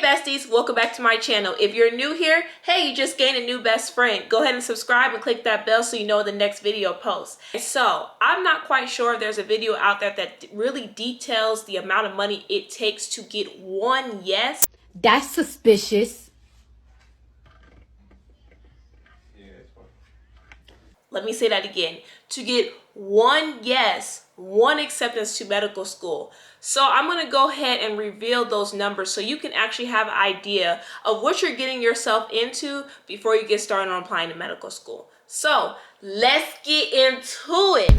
besties, welcome back to my channel. If you're new here, hey, you just gained a new best friend. Go ahead and subscribe and click that bell so you know the next video post. So I'm not quite sure if there's a video out there that really details the amount of money it takes to get one yes. That's suspicious. Let me say that again. To get one yes, one acceptance to medical school. So I'm going to go ahead and reveal those numbers so you can actually have an idea of what you're getting yourself into before you get started on applying to medical school. So let's get into it.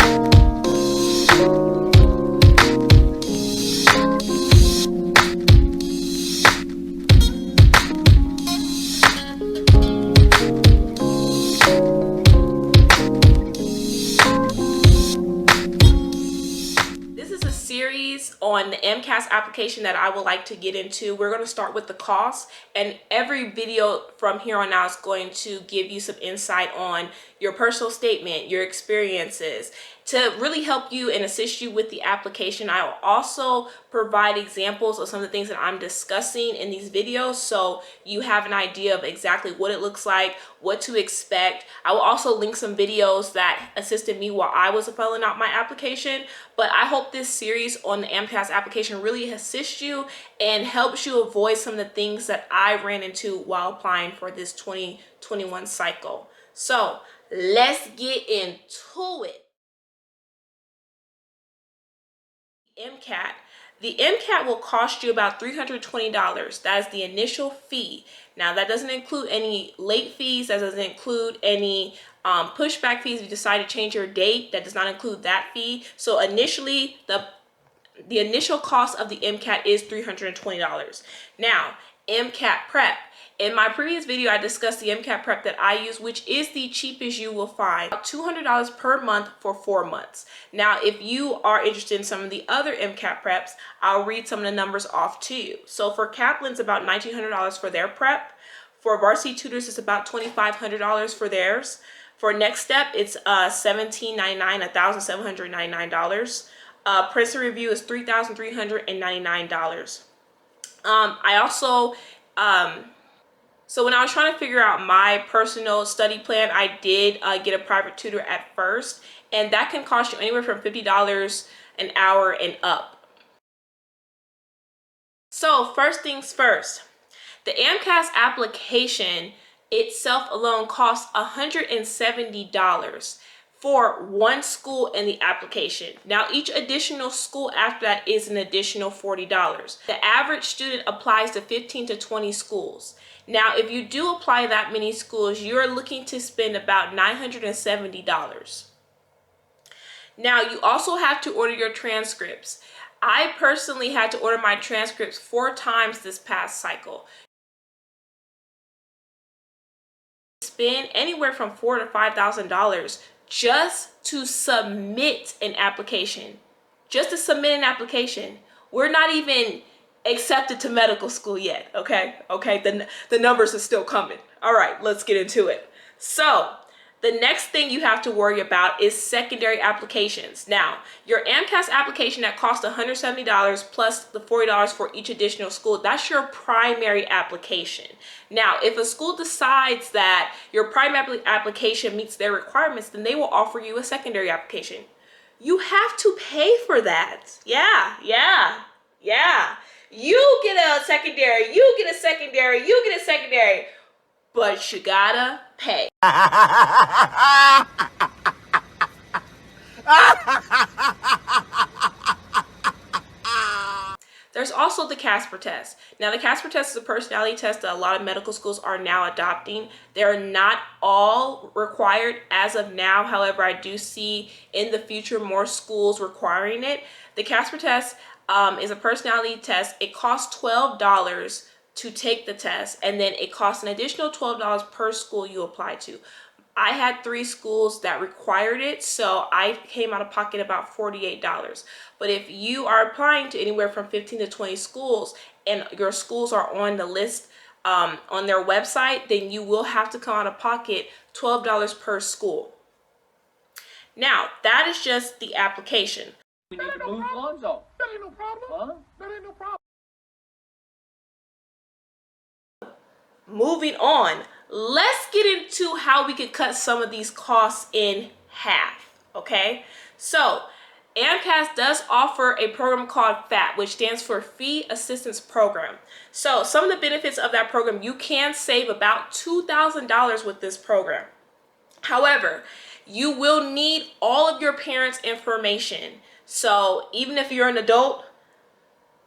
On the MCAS application that I would like to get into. We're going to start with the cost, and every video from here on out is going to give you some insight on your personal statement, your experiences, to really help you and assist you with the application. I will also provide examples of some of the things that I'm discussing in these videos so you have an idea of exactly what it looks like, what to expect. I will also link some videos that assisted me while I was filling out my application. But I hope this series on the AMCAS application really assists you and helps you avoid some of the things that I ran into while applying for this 2021 cycle. So let's get into it. MCAT. The MCAT will cost you about $320. That is the initial fee. Now that doesn't include any late fees. That doesn't include any pushback fees. If you decide to change your date, that does not include that fee. So initially, the initial cost of the MCAT is $320. Now, MCAT prep. In my previous video, I discussed the MCAT prep that I use, which is the cheapest you will find. About $200 per month for 4 months. Now, if you are interested in some of the other MCAT preps, I'll read some of the numbers off to you. So for Kaplan's, about $1,900 for their prep. For Varsity Tutors, it's about $2,500 for theirs. For Next Step, it's $1,799, $1,799. Princeton Review is $3,399. I also, so when I was trying to figure out my personal study plan, I did get a private tutor at first, and that can cost you anywhere from $50 an hour and up. So first things first, the AMCAS application itself alone costs $170 for one school in the application. Now each additional school after that is an additional $40. The average student applies to 15 to 20 schools. Now if you do apply that many schools, you're looking to spend about $970. Now you also have to order your transcripts. I personally had to order my transcripts 4 times this past cycle. Spend anywhere from $4,000 to $5,000 just to submit an application. Just to submit an application. We're not even accepted to medical school yet, okay? Okay, the numbers are still coming. All right, let's get into it. So the next thing you have to worry about is secondary applications. Now, your AMCAS application that costs $170 plus the $40 for each additional school, that's your primary application. Now, if a school decides that your primary application meets their requirements, then they will offer you a secondary application. You have to pay for that. Yeah. You get a secondary, you get a secondary, you get a secondary, but you gotta pay. There's also the Casper Test. Now, the Casper Test is a personality test that a lot of medical schools are now adopting. They're not all required as of now. However, I do see in the future more schools requiring it. The Casper Test is a personality test. It costs $12 to take the test, and then it costs an additional $12 per school you apply to. I had 3 schools that required it, so I came out of pocket about $48. But if you are applying to anywhere from 15 to 20 schools and your schools are on the list on their website, then you will have to come out of pocket $12 per school. Now, that is just the application. We need to move Lonzo. That ain't no problem. Huh? That ain't no problem. moving on, let's get into how we can cut some of these costs in half, okay? So AMCAS does offer a program called FAP, which stands for Fee Assistance Program. So some of the benefits of that program, you can save about $2,000 with this program. However, you will need all of your parents' information. So even if you're an adult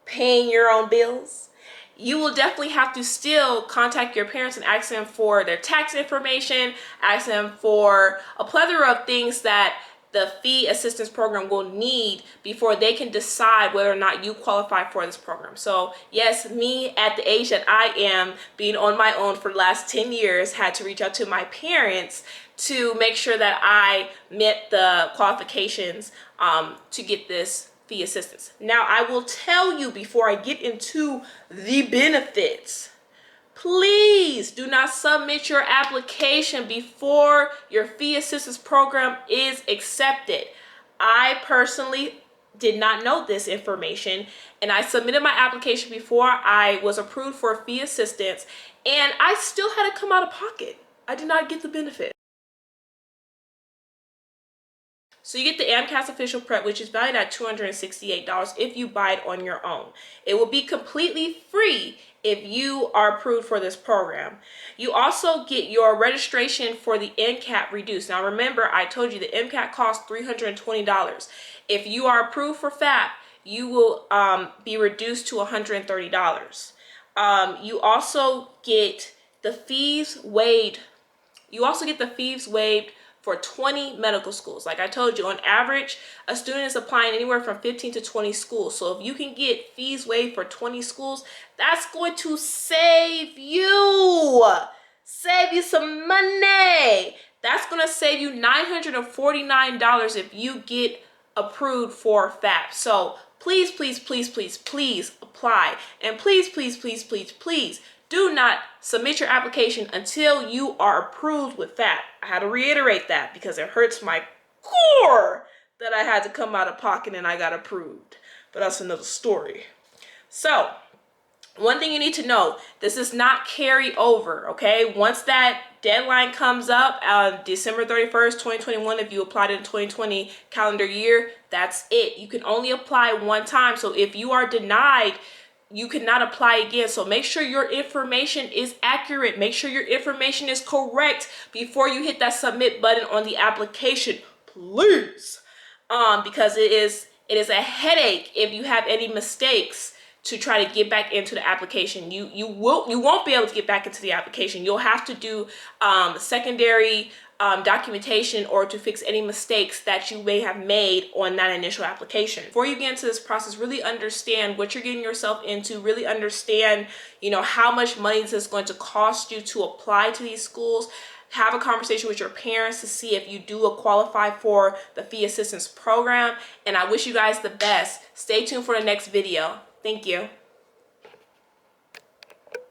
paying your own bills, you will definitely have to still contact your parents and ask them for their tax information, ask them for a plethora of things that the fee assistance program will need before they can decide whether or not you qualify for this program. So yes, me at the age that I am, being on my own for the last 10 years, had to reach out to my parents to make sure that I met the qualifications to get this fee assistance. Now, I will tell you before I get into the benefits, please do not submit your application before your fee assistance program is accepted. I personally did not know this information, and I submitted my application before I was approved for fee assistance, and I still had to come out of pocket. I did not get the benefit. So you get the AMCAS official prep, which is valued at $268 if you buy it on your own. It will be completely free if you are approved for this program. You also get your registration for the MCAT reduced. Now remember, I told you the MCAT costs $320. If you are approved for FAP, you will be reduced to $130. You also get the fees waived. For 20 medical schools. Like I told you, on average, a student is applying anywhere from 15 to 20 schools. So if you can get fees waived for 20 schools, that's going to save you some money. That's going to save you $949 if you get approved for FAP. So please, please, please, please, please apply. And please, please, please, please, please do not submit your application until you are approved with FAP. I had to reiterate that because it hurts my core that I had to come out of pocket and I got approved. But that's another story. So, one thing you need to know, this does not carry over, okay? Once that deadline comes up on December 31st, 2021, if you applied in 2020 calendar year, that's it. You can only apply one time. So if you are denied, you cannot apply again. So make sure your information is accurate. Make sure your information is correct before you hit that submit button on the application, please. Because it is a headache if you have any mistakes to try to get back into the application. You won't be able to get back into the application. You'll have to do secondary documentation or to fix any mistakes that you may have made on that initial application. Before you get into this process, really understand what you're getting yourself into. Really understand, how much money this is going to cost you to apply to these schools. Have a conversation with your parents to see if you do qualify for the fee assistance program. And I wish you guys the best. Stay tuned for the next video. Thank you.